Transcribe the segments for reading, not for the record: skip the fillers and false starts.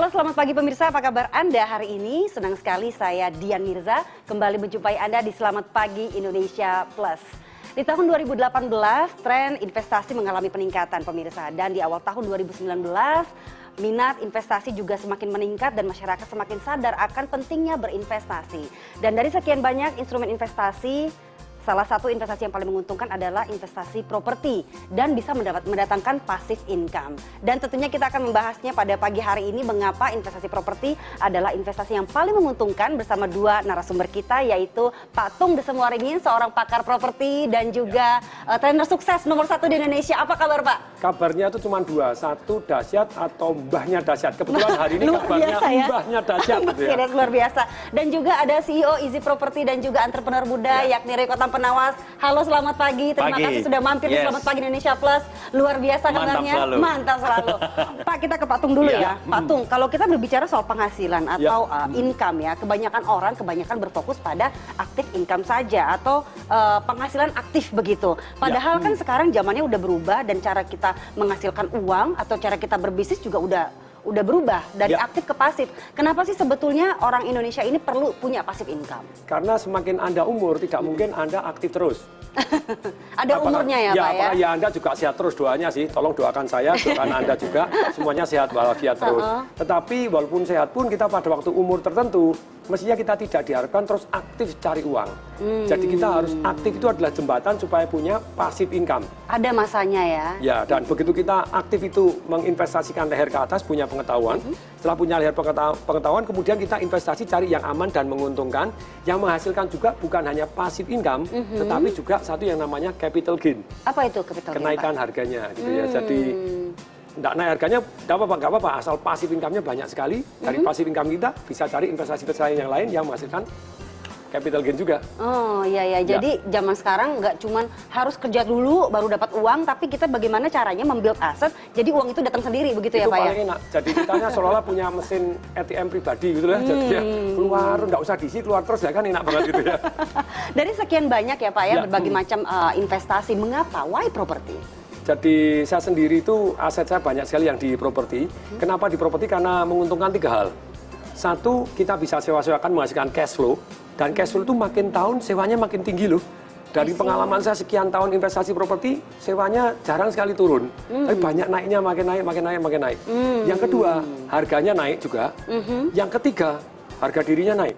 Halo, selamat pagi pemirsa, apa kabar Anda hari ini? Senang sekali saya Dian Mirza kembali menjumpai Anda di Selamat Pagi Indonesia Plus. Di tahun 2018, tren investasi mengalami peningkatan pemirsa. Dan di awal tahun 2019, minat investasi juga semakin meningkat dan masyarakat semakin sadar akan pentingnya berinvestasi. Dan dari sekian banyak instrumen investasi, salah satu investasi yang paling menguntungkan adalah investasi properti dan bisa mendatangkan passive income. Dan tentunya kita akan membahasnya pada pagi hari ini mengapa investasi properti adalah investasi yang paling menguntungkan bersama dua narasumber kita, yaitu Pak Tung Desemwaringin, seorang pakar properti dan juga trainer sukses nomor 1 di Indonesia. Apa kabar Pak? Kabarnya itu cuma dua, satu dahsyat atau mbahnya dahsyat. Kebetulan hari ini kabarnya ya? mbahnya dahsyat. Gitu ya. Luar biasa. Dan juga ada CEO Easy Property dan juga entrepreneur muda yakni Riko Penawas. Halo, selamat pagi. Terima kasih sudah mampir di Selamat Pagi Indonesia Plus. Luar biasa kabarnya. Mantap selalu. Pak, kita ke Patung dulu ya. Patung, kalau kita berbicara soal penghasilan atau income ya, kebanyakan berfokus pada aktif income saja atau penghasilan aktif begitu. Padahal kan sekarang zamannya udah berubah dan cara kita menghasilkan uang atau cara kita berbisnis juga udah berubah dari aktif ke pasif. Kenapa sih sebetulnya orang Indonesia ini perlu punya pasif income? Karena semakin Anda umur, tidak mungkin Anda aktif terus. Ada umurnya ya Pak ya? Ya Anda juga sehat terus, doanya sih. Tolong doakan saya, doakan Anda juga. Semuanya sehat walafiat terus. Tetapi walaupun sehat pun kita pada waktu umur tertentu, mestinya kita tidak diharapkan terus aktif cari uang. Jadi kita harus aktif, itu adalah jembatan supaya punya pasif income. Ada masanya ya? Ya, dan begitu kita aktif itu menginvestasikan leher ke atas, punya pengetahuan. Setelah punya leher pengetahuan, kemudian kita investasi cari yang aman dan menguntungkan, yang menghasilkan juga bukan hanya pasif income, tetapi juga satu yang namanya capital gain. Apa itu capital gain? Kenaikan harganya, gitu ya. Jadi nggak naik harganya, nggak apa-apa, asal pasif income-nya banyak sekali. Dari pasif income kita bisa cari investasi-investasi yang lain yang menghasilkan capital gain juga. Oh iya. Jadi zaman sekarang nggak cuman harus kerja dulu baru dapat uang, tapi kita bagaimana caranya membuild aset, jadi uang itu datang sendiri begitu ya Pak ya? Itu paling enak. Jadi kitanya seolah-olah punya mesin ATM pribadi gitu lah. Jadi ya keluar, nggak usah diisi, keluar terus ya kan, enak banget gitu ya. Dari sekian banyak ya Pak ya, berbagai macam investasi, mengapa? Why property? Jadi saya sendiri itu aset saya banyak sekali yang di properti. Kenapa di properti? Karena menguntungkan 3 hal. Satu, kita bisa sewa-sewakan menghasilkan cash flow. Dan cash flow itu makin tahun sewanya makin tinggi loh. Dari pengalaman saya sekian tahun investasi properti, sewanya jarang sekali turun. Tapi banyak naiknya, makin naik. Yang kedua, harganya naik juga. Yang ketiga, harga dirinya naik.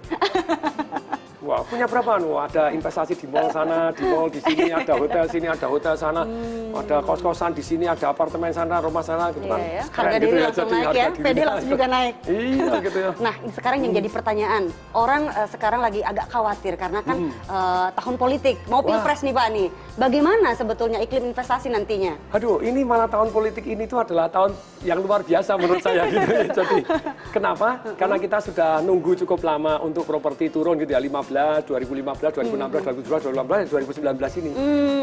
Wah, punya berapa? Wah, ada investasi di mall sana, di mall di sini, ada hotel sini, ada hotel sana, ada kos-kosan di sini, ada apartemen sana, rumah sana, gitu kan. Harga diri langsung naik ya, PD langsung juga naik. Iya, gitu ya. Nah, sekarang yang jadi pertanyaan, orang sekarang lagi agak khawatir karena kan tahun politik, mau pilpres nih Pak nih. Bagaimana sebetulnya iklim investasi nantinya? Aduh, ini malah tahun politik ini tuh adalah tahun yang luar biasa menurut saya gitu. Jadi, kenapa? Karena kita sudah nunggu cukup lama untuk properti turun gitu ya, 2015, 2016, 2017, 2018, 2019 ini.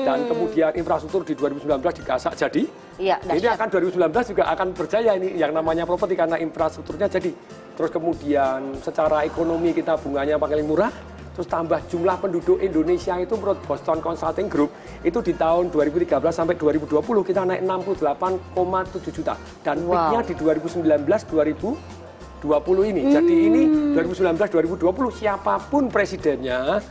Dan kemudian infrastruktur di 2019 digasak jadi. Iya, ini akan 2019 juga akan berjaya ini yang namanya properti karena infrastrukturnya jadi. Terus kemudian secara ekonomi kita bunganya paling murah. Terus tambah jumlah penduduk Indonesia itu menurut Boston Consulting Group itu di tahun 2013 sampai 2020 kita naik 68,7 juta. Dan peaknya di 2019-2020 ini. Jadi ini 2019-2020 siapapun presidennya,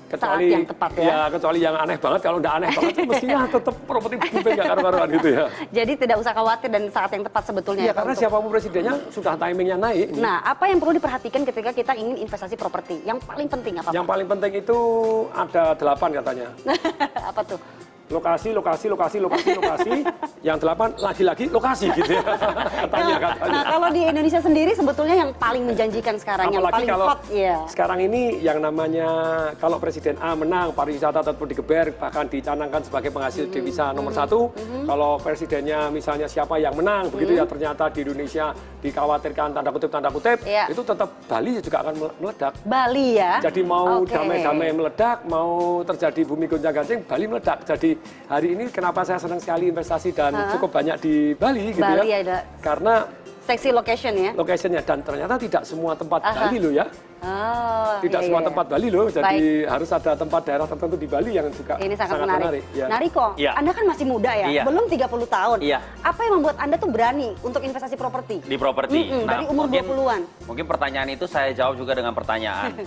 kecuali yang tepat ya. Kecuali yang aneh banget. Kalau udah aneh banget mestinya tetap properti booming nggak karu-karuan gitu ya. Jadi tidak usah khawatir dan saat yang tepat sebetulnya. Iya, karena siapapun presidennya sudah timingnya naik. Nah, apa yang perlu diperhatikan ketika kita ingin investasi properti? Yang paling penting apa? Yang paling penting itu ada 8 katanya. Apa tuh? Lokasi. Yang 8 lagi-lagi lokasi gitu ya. Katanya. Nah, kalau di Indonesia sendiri sebetulnya yang paling menjanjikan sekarang, apalagi yang paling hot ya. Sekarang ini yang namanya kalau Presiden A menang, pariwisata tetap digeber, bahkan dicanangkan sebagai penghasil devisa nomor 1. Kalau presidennya misalnya siapa yang menang, begitu ya, ternyata di Indonesia dikhawatirkan tanda kutip, itu tetap Bali juga akan meledak. Bali ya? Jadi mau damai-damai meledak, mau terjadi bumi gonjang-ganjing, Bali meledak. Jadi hari ini kenapa saya senang sekali investasi dan cukup banyak di Bali gitu Bali ya. Ada. Karena seksi location ya? Locationnya, dan ternyata tidak semua tempat Bali loh ya. Oh, Tidak iya, semua iya. tempat Bali loh, jadi Baik. harus ada tempat daerah tertentu di Bali yang juga Ini sangat menarik. Ya. Nah Riko, Iya. Anda kan masih muda ya, Iya. belum 30 tahun. Iya. Apa yang membuat Anda tuh berani untuk investasi properti? Di properti. Dari umur 20-an. Mungkin pertanyaan itu saya jawab juga dengan pertanyaan.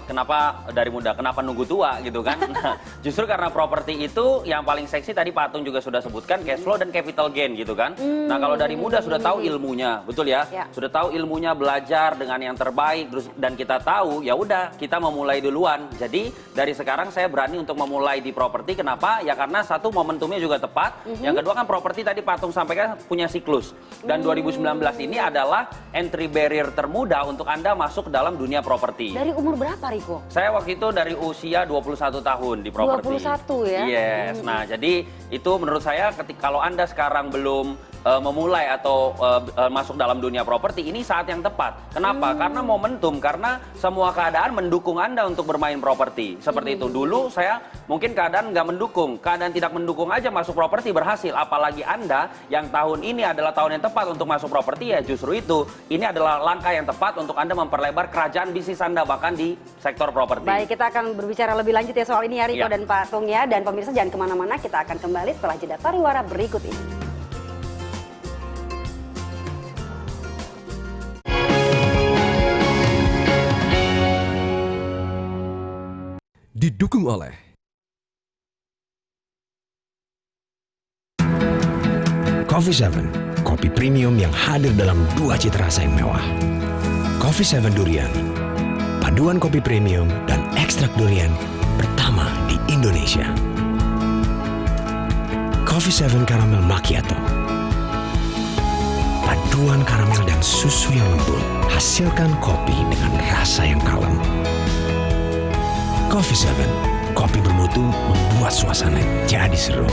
Kenapa dari muda? Kenapa nunggu tua gitu kan? Nah, justru karena properti itu yang paling seksi tadi Pak Atung juga sudah sebutkan cash flow dan capital gain gitu kan. Nah, kalau dari muda sudah tahu ilmunya, betul ya? Ya. Sudah tahu ilmunya, belajar dengan yang terbaik terus dan kita tahu ya udah kita memulai duluan. Jadi dari sekarang saya berani untuk memulai di properti. Kenapa? Ya karena satu momentumnya juga tepat. Yang kedua kan properti tadi Pak Atung sampaikan punya siklus. Dan 2019 ini adalah entry barrier termuda untuk Anda masuk ke dalam dunia properti. Dari umur berapa Riko? Saya waktu itu dari usia 21 tahun di properti. 21 ya? Yes. Nah, jadi itu menurut saya kalau Anda sekarang belum memulai atau masuk dalam dunia properti, ini saat yang tepat. Kenapa? Karena momentum, karena semua keadaan mendukung Anda untuk bermain properti. Seperti itu. Dulu saya mungkin keadaan nggak mendukung. Keadaan tidak mendukung aja masuk properti berhasil. Apalagi Anda yang tahun ini adalah tahun yang tepat untuk masuk properti, ya justru itu. Ini adalah langkah yang tepat untuk Anda memperlebar kerajaan bisnis Anda bahkan di sektor properti. Baik, kita akan berbicara lebih lanjut ya soal ini ya Riko Ya. dan Pak Atung ya. Dan pemirsa jangan kemana-mana, kita akan kembali setelah jeda pariwara berikut ini. Didukung oleh Coffee 7, kopi premium yang hadir dalam dua cita rasa yang mewah. Coffee 7 Durian, paduan kopi premium dan ekstrak durian pertama di Indonesia. Coffee 7 Caramel Macchiato, paduan karamel dan susu yang lembut, hasilkan kopi dengan rasa yang kalem. Coffee 7, kopi bermutu membuat suasana jadi seru.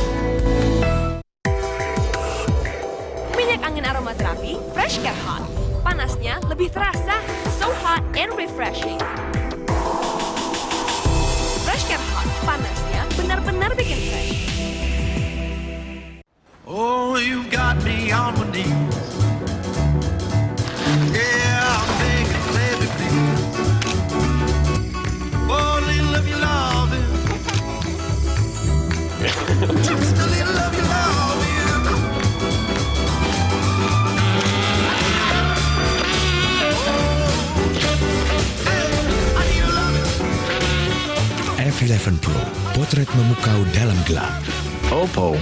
Minyak angin aromaterapi Fresh Care Hot. Panasnya lebih terasa, so hot and refreshing. Fresh Care Hot, panasnya benar-benar bikin fresh. Oh, you've got me on my knees. Yeah, I'm begging, baby, please. Oh, a little of your loving. Just a little of your loving. I need a loving. F11 Pro, potret memukau dalam gelap. Oppo.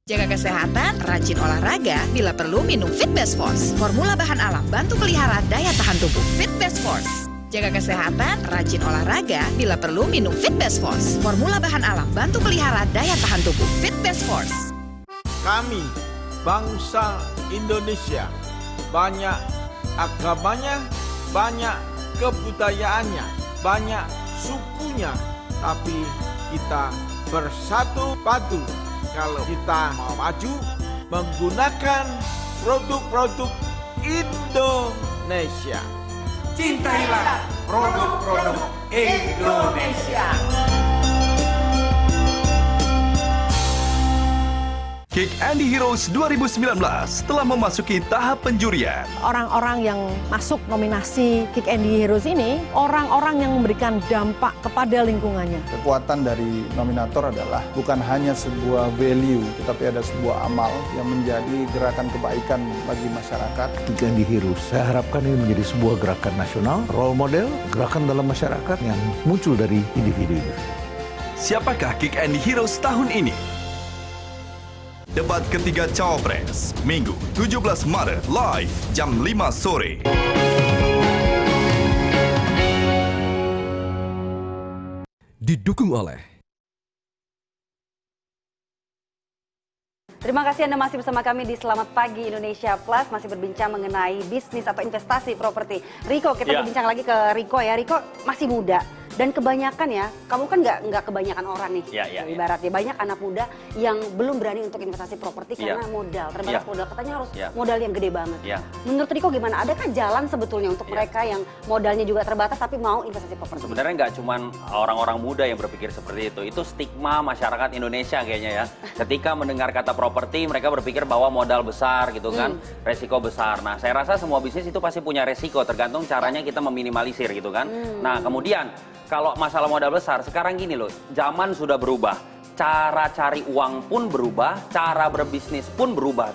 Jaga kesehatan, rajin olahraga, bila perlu minum Fit Best Force. Formula bahan alam bantu pelihara daya tahan tubuh. Fit Best Force. Jaga kesehatan, rajin olahraga, bila perlu minum Fit Best Force. Formula bahan alam bantu pelihara daya tahan tubuh. Fit Best Force. Kami, bangsa Indonesia, banyak agamanya, banyak kebudayaannya, banyak sukunya, tapi kita bersatu padu kalau kita mau maju menggunakan produk-produk Indonesia. Cintailah produk-produk Indonesia. Kick Andy Heroes 2019 telah memasuki tahap penjurian. Orang-orang yang masuk nominasi Kick Andy Heroes ini, orang-orang yang memberikan dampak kepada lingkungannya. Kekuatan dari nominator adalah bukan hanya sebuah value, tetapi ada sebuah amal yang menjadi gerakan kebaikan bagi masyarakat. Kick Andy Heroes, saya harapkan ini menjadi sebuah gerakan nasional, role model, gerakan dalam masyarakat yang muncul dari individu ini. Siapakah Kick Andy Heroes tahun ini? Debat ketiga Cawapres, Minggu 17 Maret, live jam 5 sore. Didukung oleh Terima kasih Anda masih bersama kami di Selamat Pagi Indonesia Plus, masih berbincang mengenai bisnis atau investasi properti. Riko, kita Ya. berbincang lagi ke Riko ya. Riko masih muda, Dan kebanyakan ya, kamu kan nggak kebanyakan orang nih, ibaratnya banyak anak muda yang belum berani untuk investasi properti karena modal, terbatas modal, katanya harus modal yang gede banget. Menurut Riko gimana? Adakah jalan sebetulnya untuk mereka yang modalnya juga terbatas tapi mau investasi properti? Sebenarnya nggak cuma orang-orang muda yang berpikir seperti itu stigma masyarakat Indonesia kayaknya ya. Ketika mendengar kata properti, mereka berpikir bahwa modal besar gitu kan, resiko besar. Nah, saya rasa semua bisnis itu pasti punya resiko, tergantung caranya kita meminimalisir gitu kan. Nah, kemudian kalau masalah modal besar, sekarang gini loh, zaman sudah berubah. Cara cari uang pun berubah, cara berbisnis pun berubah.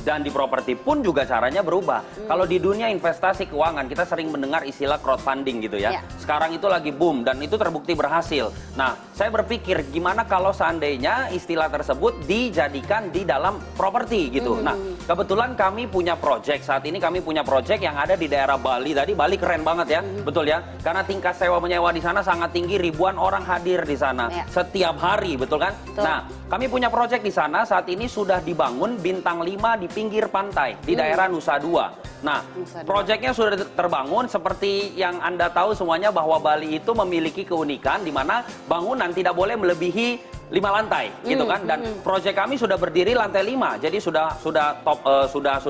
Dan di properti pun juga caranya berubah. Kalau di dunia investasi keuangan, kita sering mendengar istilah crowdfunding gitu ya. Sekarang itu lagi boom dan itu terbukti berhasil. Nah, saya berpikir gimana kalau seandainya istilah tersebut dijadikan di dalam properti gitu. Nah, kebetulan kami punya project, saat ini kami punya project yang ada di daerah Bali. Tadi Bali keren banget ya, betul ya? Karena tingkat sewa menyewa di sana sangat tinggi, ribuan orang hadir di sana setiap hari, betul kan? Nah, kami punya project di sana, saat ini sudah dibangun bintang 5 di pinggir pantai di daerah Nusa Dua. Nah, proyeknya sudah terbangun, seperti yang Anda tahu semuanya bahwa Bali itu memiliki keunikan di mana bangunan tidak boleh melebihi 5 lantai gitu kan, dan proyek kami sudah berdiri lantai 5, jadi sudah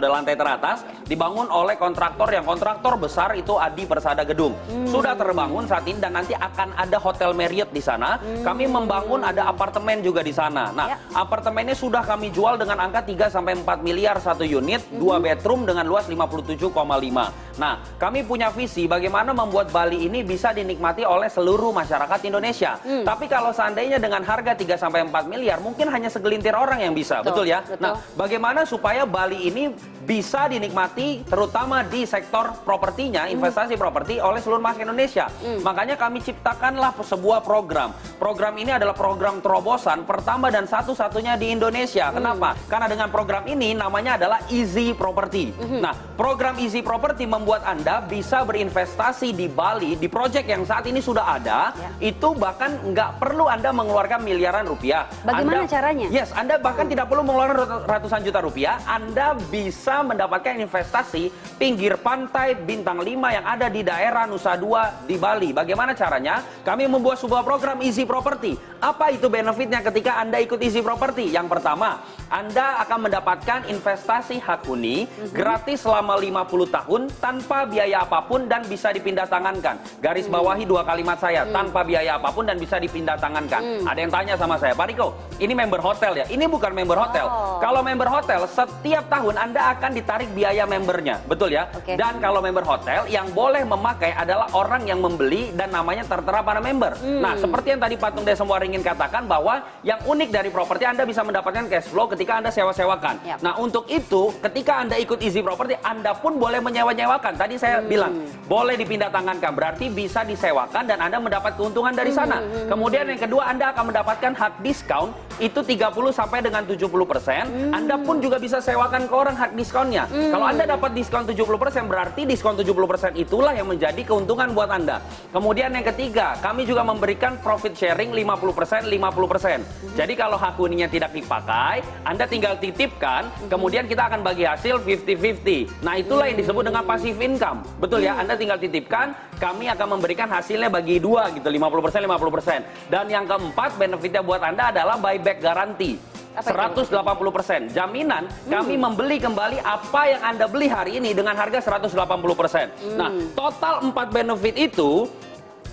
lantai teratas, dibangun oleh kontraktor yang kontraktor besar itu Adi Persada Gedung. Sudah terbangun saat ini dan nanti akan ada hotel Marriott di sana. Kami membangun ada apartemen juga di sana. Nah, apartemennya sudah kami jual dengan angka 3 sampai 4 miliar satu unit, 2 bedroom dengan luas 57,5. Nah, kami punya visi bagaimana membuat Bali ini bisa dinikmati oleh seluruh masyarakat Indonesia. Tapi kalau seandainya dengan harga 3 sampai 4 miliar, mungkin hanya segelintir orang yang bisa, betul ya? Nah, bagaimana supaya Bali ini bisa dinikmati terutama di sektor propertinya, investasi properti oleh seluruh masyarakat Indonesia. Makanya kami ciptakanlah sebuah program. Program ini adalah program terobosan pertama dan satu-satunya di Indonesia. Kenapa? Karena dengan program ini namanya adalah Easy Property. Nah, program Easy Property membuat Anda bisa berinvestasi di Bali, di proyek yang saat ini sudah ada, itu bahkan nggak perlu Anda mengeluarkan miliaran rupiah. Bagaimana caranya? Yes, Anda bahkan tidak perlu mengeluarkan ratusan juta rupiah. Anda bisa mendapatkan investasi pinggir pantai bintang 5 yang ada di daerah Nusa Dua di Bali. Bagaimana caranya? Kami membuat sebuah program Easy Property. Apa itu benefitnya ketika Anda ikut Easy Property? Yang pertama, Anda akan mendapatkan investasi hak huni gratis selama 50 tahun tanpa biaya apapun dan bisa dipindah tangankan. Garis bawahi 2 kalimat saya, tanpa biaya apapun dan bisa dipindah tangankan. Ada yang tanya sama saya, Pak Riko, ini member hotel ya? Ini bukan member hotel. Kalau member hotel, setiap tahun Anda akan ditarik biaya membernya, betul ya? Dan kalau member hotel, yang boleh memakai adalah orang yang membeli dan namanya tertera pada member. Nah, seperti yang tadi Patung Desemwar ingin katakan bahwa yang unik dari properti, Anda bisa mendapatkan cash flow ketika Anda sewa-sewakan. Nah, untuk itu, ketika Anda ikut Easy Property, Anda pun boleh menyewa-nyewakan. Tadi saya bilang, boleh dipindah tangankan, berarti bisa disewakan dan Anda mendapat keuntungan dari sana. Kemudian yang kedua, Anda akan mendapatkan hak diskon, itu 30 sampai dengan 70%. Anda pun juga bisa sewakan ke orang hak diskonnya. Kalau Anda dapat diskon 70%, berarti diskon 70% itulah yang menjadi keuntungan buat Anda. Kemudian yang ketiga, kami juga memberikan profit sharing 50%, 50%. Jadi kalau hak huninya tidak dipakai, Anda tinggal titipkan, kemudian kita akan bagi hasil 50-50. Nah, itulah yang disebut dengan passive income. Betul ya, Anda tinggal titipkan, kami akan memberikan hasilnya bagi 2 gitu, 50%, 50%. Dan yang keempat, benefitnya buat Anda adalah buyback garanti. 180%. Jaminan kami membeli kembali apa yang Anda beli hari ini dengan harga 180%. Nah, total 4 benefit itu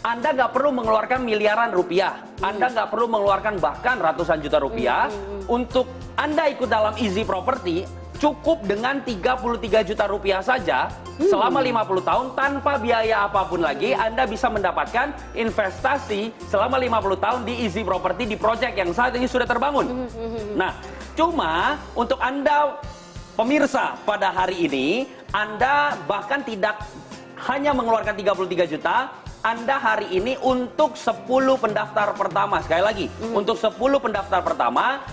Anda nggak perlu mengeluarkan miliaran rupiah. Anda nggak perlu mengeluarkan bahkan ratusan juta rupiah. Untuk Anda ikut dalam Easy Property, cukup dengan 33 juta rupiah saja selama 50 tahun tanpa biaya apapun lagi. Anda bisa mendapatkan investasi selama 50 tahun di Easy Property di proyek yang saat ini sudah terbangun. Nah, cuma untuk Anda pemirsa pada hari ini, Anda bahkan tidak hanya mengeluarkan 33 juta, Anda hari ini untuk 10 pendaftar pertama, sekali lagi, untuk 10 pendaftar pertama,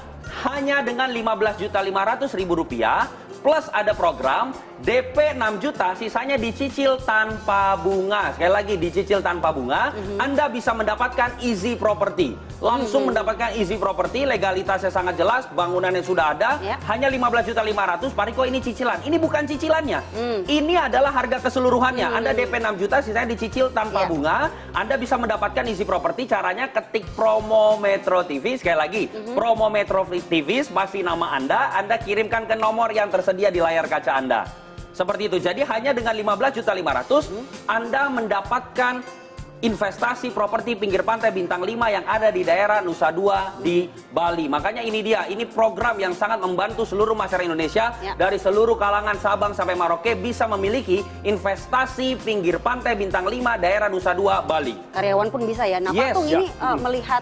hanya dengan 15.500.000 rupiah, Plus ada program DP 6 juta, sisanya dicicil tanpa bunga. Sekali lagi, dicicil tanpa bunga, Anda bisa mendapatkan easy property. Langsung mendapatkan easy property, legalitasnya sangat jelas, bangunannya sudah ada, hanya 15.500.000. Pak Riko, ini cicilan. Ini bukan cicilannya. Ini adalah harga keseluruhannya. Anda DP 6 juta, sisanya dicicil tanpa bunga. Anda bisa mendapatkan easy property, caranya ketik promo Metro TV. Sekali lagi, promo Metro TV, spasi nama Anda kirimkan ke nomor yang tersedia di layar kaca Anda. Seperti itu. Jadi hanya dengan 15.500.000 Anda mendapatkan investasi properti pinggir pantai bintang 5 yang ada di daerah Nusa Dua di Bali. Makanya ini dia, ini program yang sangat membantu seluruh masyarakat Indonesia dari seluruh kalangan Sabang sampai Merauke bisa memiliki investasi pinggir pantai bintang 5 daerah Nusa Dua Bali. Karyawan pun bisa ya. Nah, Pak Tung ini melihat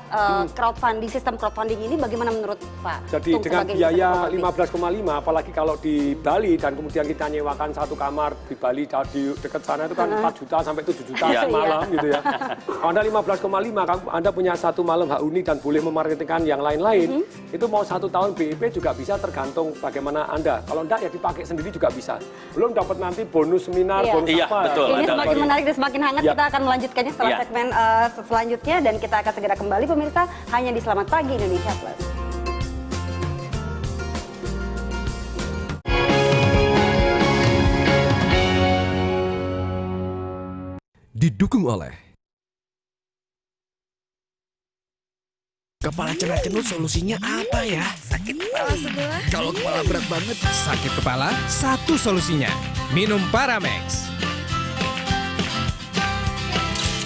crowdfunding, sistem crowdfunding ini bagaimana menurut Pak? Jadi Tung dengan sebagai biaya investor properti? 15,5, apalagi kalau di Bali dan kemudian kita nyewakan satu kamar di Bali di dekat sana itu kan 4 juta sampai 7 juta semalam gitu ya. Kalau Anda 15,5, Anda punya satu malam hak huni dan boleh memarketingkan yang lain-lain, itu mau 1 tahun BIP juga bisa, tergantung bagaimana Anda. Kalau enggak ya dipakai sendiri juga bisa. Belum dapat nanti bonus seminar, bonus apa. Betul. Ini semakin menarik dan semakin hangat. Kita akan melanjutkannya setelah segmen selanjutnya, dan kita akan segera kembali pemirsa hanya di Selamat Pagi Indonesia Plus. Didukung oleh Kepala cenut-cenut solusinya apa ya? Sakit kepala sebelah. Kalau kepala berat banget, sakit kepala, satu solusinya. Minum Paramex.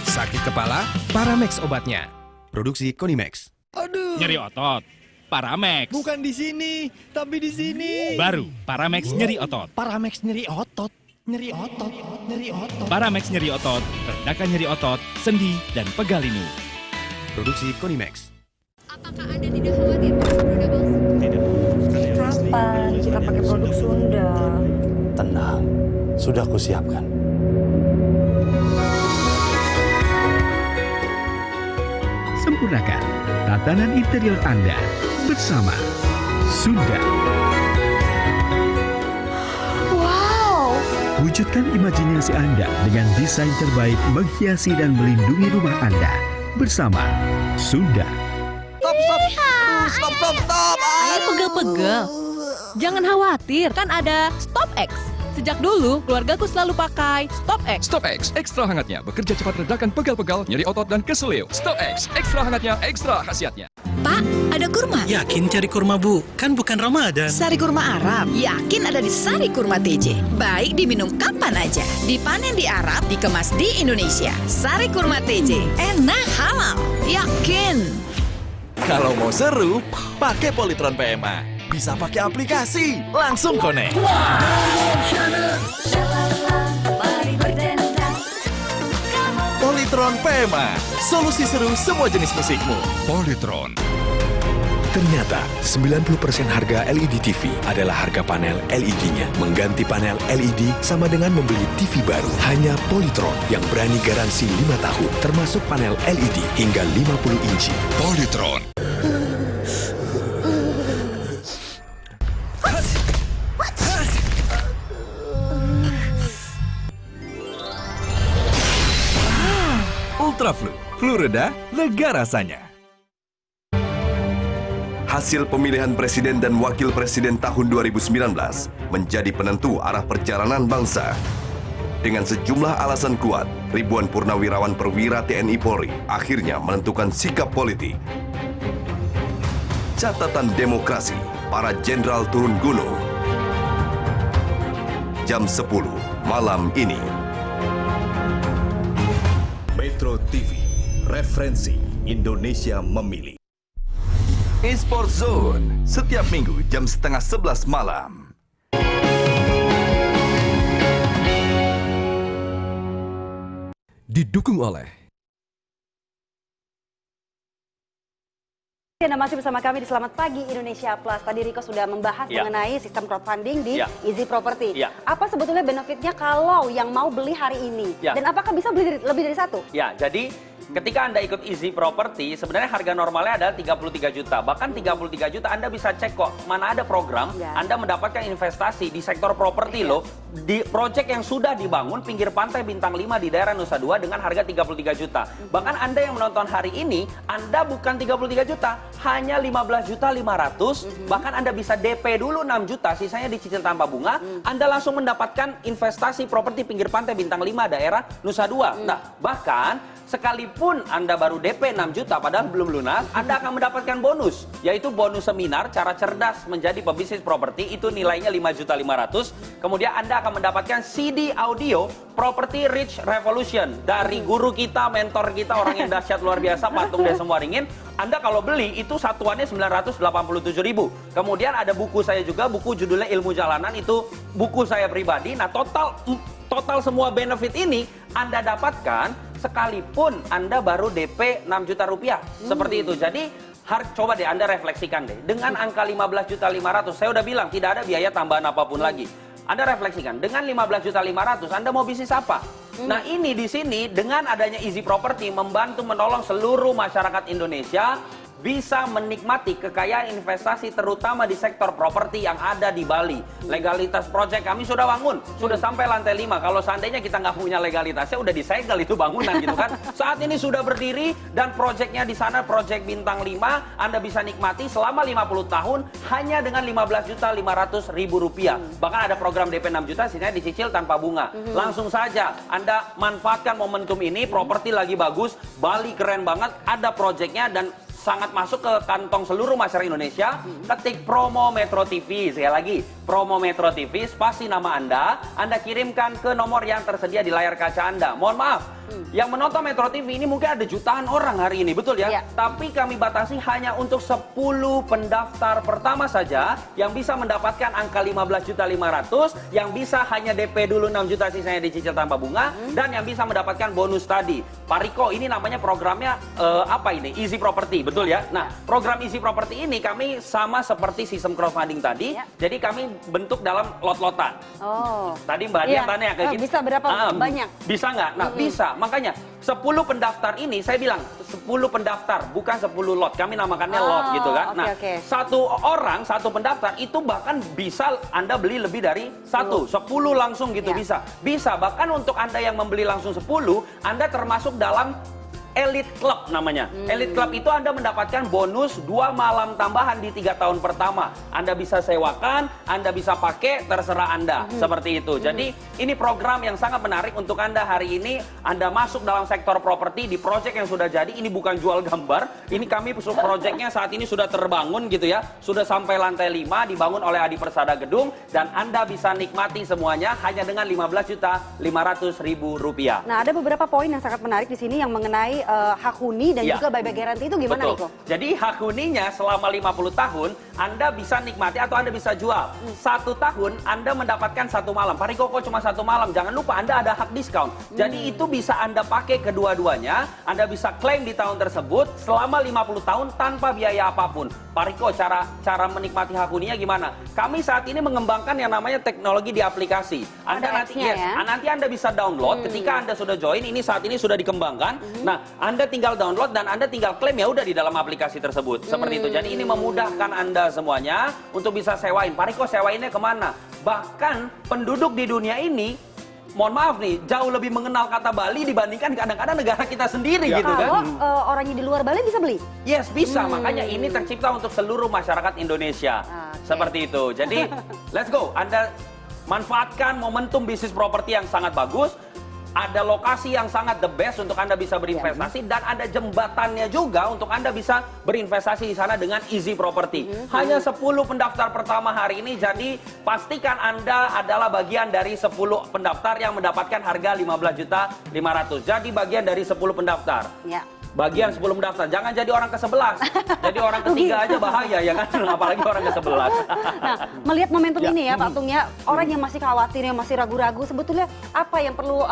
Sakit kepala, Paramex obatnya. produksi Konimax. Aduh. Nyeri otot. Paramex. Bukan di sini, tapi di sini. Baru, Paramex nyeri otot. Paramex nyeri otot. Nyeri otot, nyeri otot. Paramex nyeri otot, redakan nyeri otot, sendi, dan pegal linu. Produksi Konimax. Apakah Anda tidak khawatir produk Tidak. Kapan kita pakai produk Sunda? Tenang, sudah kusiapkan. Sempurnakan tatanan interior Anda bersama Sunda. Wow. Wujudkan imajinasi Anda dengan desain terbaik menghiasi dan melindungi rumah Anda bersama Sunda. Stop. Ayo pegel-pegel. Jangan khawatir, kan ada StopX. Sejak dulu, keluargaku selalu pakai StopX. StopX, ekstra hangatnya, bekerja cepat redakan pegal-pegal, nyeri otot dan keselio. StopX, ekstra hangatnya, ekstra khasiatnya. Pak, ada kurma. Yakin cari kurma, Bu? Kan bukan Ramadan. Sari kurma Arab. Yakin ada di Sari Kurma TJ. Baik diminum kapan aja. Dipanen di Arab, dikemas di Indonesia. Sari Kurma TJ. Enak, halal. Yakin. Kalau mau seru, pakai Polytron PMA. Bisa pakai aplikasi, langsung connect. Polytron PMA, solusi seru semua jenis musikmu. Polytron. Ternyata 90% harga LED TV adalah harga panel LED-nya. Mengganti panel LED sama dengan membeli TV baru. Hanya Polytron yang berani garansi 5 tahun, termasuk panel LED hingga 50 inci. Polytron. Ultra Flu, flu reda, lega rasanya. Hasil pemilihan presiden dan wakil presiden tahun 2019 menjadi penentu arah perjalanan bangsa. Dengan sejumlah alasan kuat, ribuan purnawirawan perwira TNI Polri akhirnya menentukan sikap politik. Catatan demokrasi, para jenderal turun gunung. Jam 10 malam ini. Metro TV, referensi Indonesia memilih. Esports Zone, setiap minggu jam 10:30 malam. Didukung oleh Anda masih bersama kami di Selamat Pagi Indonesia Plus. Tadi Riko sudah membahas mengenai sistem crowdfunding di Easy Property. Apa sebetulnya benefitnya kalau yang mau beli hari ini? Dan apakah bisa beli lebih dari satu? Ya, jadi ketika Anda ikut Easy Property, sebenarnya harga normalnya adalah 33 juta. Bahkan 33 juta Anda bisa cek kok, mana ada program Anda mendapatkan investasi di sektor properti loh. Di proyek yang sudah dibangun pinggir pantai bintang 5 di daerah Nusa Dua dengan harga 33 juta. Bahkan Anda yang menonton hari ini, Anda bukan 33 juta, hanya 15 juta 500. Bahkan Anda bisa DP dulu 6 juta, sisanya dicicil tanpa bunga. Anda langsung mendapatkan investasi properti pinggir pantai bintang 5 daerah Nusa Dua. Nah, bahkan sekalipun Anda baru DP 6 juta padahal belum lunas, Anda akan mendapatkan bonus, yaitu bonus seminar cara cerdas menjadi pebisnis properti, itu nilainya 5 juta 500. Kemudian Anda akan mendapatkan CD audio Property Rich Revolution dari guru kita, mentor kita, orang yang dahsyat luar biasa, Patung Desa Waringin. Anda kalau beli itu satuannya 987.000. Kemudian ada buku saya juga, buku judulnya Ilmu Jalanan, itu buku saya pribadi. Nah, total semua benefit ini Anda dapatkan sekalipun Anda baru DP 6 juta rupiah. Seperti itu. Jadi coba deh Anda refleksikan deh. Dengan angka 15 juta 500, saya udah bilang tidak ada biaya tambahan apapun lagi. Anda refleksikan, dengan 15 juta 500 Anda mau bisnis apa? Nah, ini di sini dengan adanya Easy Property membantu menolong seluruh masyarakat Indonesia bisa menikmati kekayaan investasi terutama di sektor properti yang ada di Bali. Legalitas proyek kami sudah bangun, sudah sampai lantai 5. Kalau seandainya kita nggak punya legalitasnya, udah disegel itu bangunan gitu kan. Saat ini sudah berdiri dan proyeknya di sana, proyek bintang 5, Anda bisa nikmati selama 50 tahun hanya dengan 15.500.000 rupiah. Bahkan ada program DP 6 juta, sisanya dicicil tanpa bunga. Langsung saja Anda manfaatkan momentum ini, properti lagi bagus, Bali keren banget, ada proyeknya dan sangat masuk ke kantong seluruh masyarakat Indonesia. Ketik promo Metro TV, sekali lagi promo Metro TV, spasi nama Anda kirimkan ke nomor yang tersedia di layar kaca Anda. Mohon maaf, yang menonton Metro TV ini mungkin ada jutaan orang hari ini, betul ya? Tapi kami batasi hanya untuk 10 pendaftar pertama saja yang bisa mendapatkan angka 15.500.000, yang bisa hanya DP dulu 6 juta, sisanya dicicil tanpa bunga, dan yang bisa mendapatkan bonus tadi. Pak Riko, ini namanya programnya apa ini? Easy Property, betul ya? Nah, program Easy Property ini kami sama seperti sistem crowdfunding tadi, jadi kami bentuk dalam lot-lotan. Oh. Tadi Mbak Dian tanya kayak gitu. Bisa berapa banyak? Bisa nggak? Nah, bisa. Makanya 10 pendaftar ini, saya bilang 10 pendaftar, bukan 10 lot. Kami namakannya lot gitu kan. Nah, satu orang, satu pendaftar itu bahkan bisa Anda beli lebih dari 10 langsung gitu bisa. Bisa. Bahkan untuk Anda yang membeli langsung 10, Anda termasuk dalam Elite Club namanya. Elite Club itu Anda mendapatkan bonus 2 malam tambahan di 3 tahun pertama. Anda bisa sewakan, Anda bisa pakai, terserah Anda. Seperti itu. Jadi ini program yang sangat menarik untuk Anda hari ini. Anda masuk dalam sektor properti di proyek yang sudah jadi. Ini bukan jual gambar. Ini kami proyeknya saat ini sudah terbangun gitu ya. Sudah sampai lantai 5, dibangun oleh Adi Persada Gedung. Dan Anda bisa nikmati semuanya hanya dengan 15.500.000 rupiah. Nah, ada beberapa poin yang sangat menarik di sini yang mengenai hak huni dan juga buyback guarantee itu gimana, Riko? Jadi hak huninya selama 50 tahun Anda bisa nikmati atau Anda bisa jual. 1 tahun Anda mendapatkan 1 malam. Pak Riko, kok cuma 1 malam? Jangan lupa Anda ada hak diskon. Jadi itu bisa Anda pakai kedua-duanya. Anda bisa klaim di tahun tersebut selama 50 tahun tanpa biaya apapun. Pak Riko, cara menikmati hak huninya gimana? Kami saat ini mengembangkan yang namanya teknologi di aplikasi. Nanti Anda bisa download ketika Anda sudah join. Ini saat ini sudah dikembangkan. Nah, Anda tinggal download dan Anda tinggal klaim, ya udah di dalam aplikasi tersebut. Seperti itu. Jadi ini memudahkan Anda semuanya untuk bisa sewain. Pak Riko, sewainnya kemana? Bahkan penduduk di dunia ini, mohon maaf nih, jauh lebih mengenal kata Bali dibandingkan kadang-kadang negara kita sendiri gitu kan. Orangnya di luar Bali bisa beli? Yes, bisa. Makanya ini tercipta untuk seluruh masyarakat Indonesia. Seperti itu. Jadi, let's go. Anda manfaatkan momentum bisnis properti yang sangat bagus. Ada lokasi yang sangat the best untuk Anda bisa berinvestasi dan ada jembatannya juga untuk Anda bisa berinvestasi di sana dengan Easy Property. Hanya 10 pendaftar pertama hari ini, jadi pastikan Anda adalah bagian dari 10 pendaftar yang mendapatkan harga 15.500.000. Jadi bagian dari 10 pendaftar. Bagian 10 pendaftar, jangan jadi orang ke-11. Jadi orang ketiga aja bahaya ya kan, apalagi orang ke-11. Nah, melihat momentum ini ya Pak Tung ya, orang yang masih khawatir, yang masih ragu-ragu, sebetulnya apa yang perlu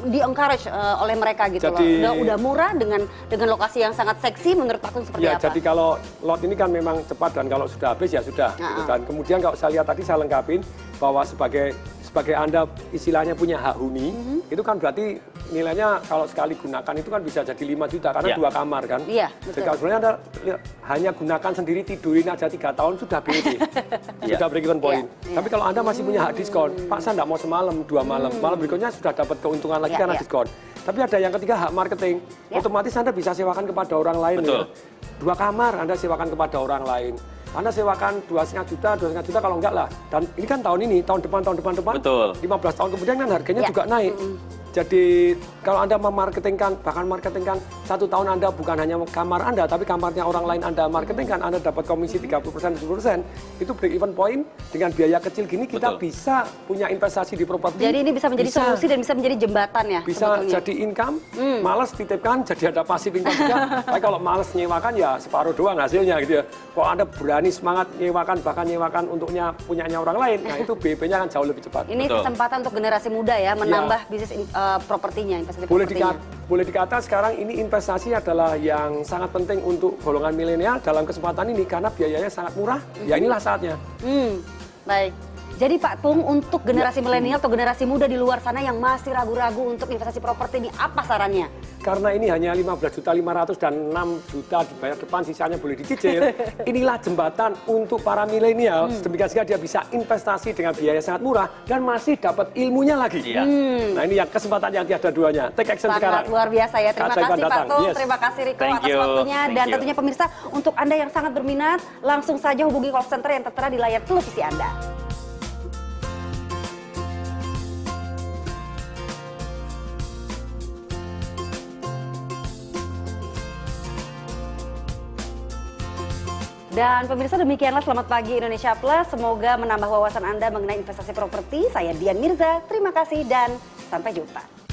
di-encourage oleh mereka gitu loh? Udah murah dengan lokasi yang sangat seksi, menurut Pak Tung seperti apa? Jadi kalau lot ini kan memang cepat dan kalau sudah habis ya sudah. Gitu. Dan kemudian kalau saya lihat tadi saya lengkapin bahwa sebagai Anda istilahnya punya hak huni, itu kan berarti nilainya kalau sekali gunakan itu kan bisa jadi 5 juta karena 2 kamar kan. Iya, Jadi betul. kalau sebenarnya Anda hanya gunakan sendiri, tidurin aja 3 tahun sudah BEP. Sudah break even point. Tapi kalau Anda masih punya hak diskon, Pak saya nggak mau semalam, 2 malam. Malam berikutnya sudah dapat keuntungan lagi karena diskon. Tapi ada yang ketiga hak marketing. Otomatis Anda bisa sewakan kepada orang lain. Betul. Ya. 2 kamar Anda sewakan kepada orang lain. Anda sewakan 2,5 juta kalau enggak lah. Dan ini kan tahun ini, tahun depan, Betul. 15 tahun kemudian kan harganya juga naik. Jadi kalau Anda memarketingkan, bahkan marketingkan 1 tahun Anda bukan hanya kamar Anda, tapi kamarnya orang lain Anda marketingkan, Anda dapat komisi 30%, 10%. Itu break even point dengan biaya kecil gini kita bisa punya investasi di properti. Jadi ini bisa menjadi solusi dan bisa menjadi jembatan ya? Bisa sebetulnya. jadi income, males titipkan, jadi ada pasif income juga. Tapi kalau males nyewakan ya separuh doang hasilnya gitu ya. Kalau Anda berani semangat nyewakan, bahkan nyewakan untuknya punyanya orang lain, nah itu BEP-nya kan jauh lebih cepat. Ini kesempatan untuk generasi muda ya, menambah bisnis propertinya, investasi propertinya. Boleh dikata sekarang ini investasi adalah yang sangat penting untuk golongan milenial dalam kesempatan ini karena biayanya sangat murah. Ya inilah saatnya. Baik. Jadi Pak Tung, untuk generasi milenial atau generasi muda di luar sana yang masih ragu-ragu untuk investasi properti ini, apa sarannya? Karena ini hanya 15.500.000 dan 6 juta dibayar depan, sisanya boleh dicicil. Inilah jembatan untuk para milenial. Demikian sehingga dia bisa investasi dengan biaya sangat murah dan masih dapat ilmunya lagi. Nah ini yang kesempatan yang tiada duanya. Take action sekarang. Sangat luar biasa ya. Terima kasih Pak Tung, terima kasih Riko Thank atas you. waktunya. Dan tentunya pemirsa, untuk Anda yang sangat berminat, langsung saja hubungi call center yang tertera di layar televisi Anda. Dan pemirsa, demikianlah Selamat Pagi Indonesia Plus. Semoga menambah wawasan Anda mengenai investasi properti. Saya Dian Mirza, terima kasih dan sampai jumpa.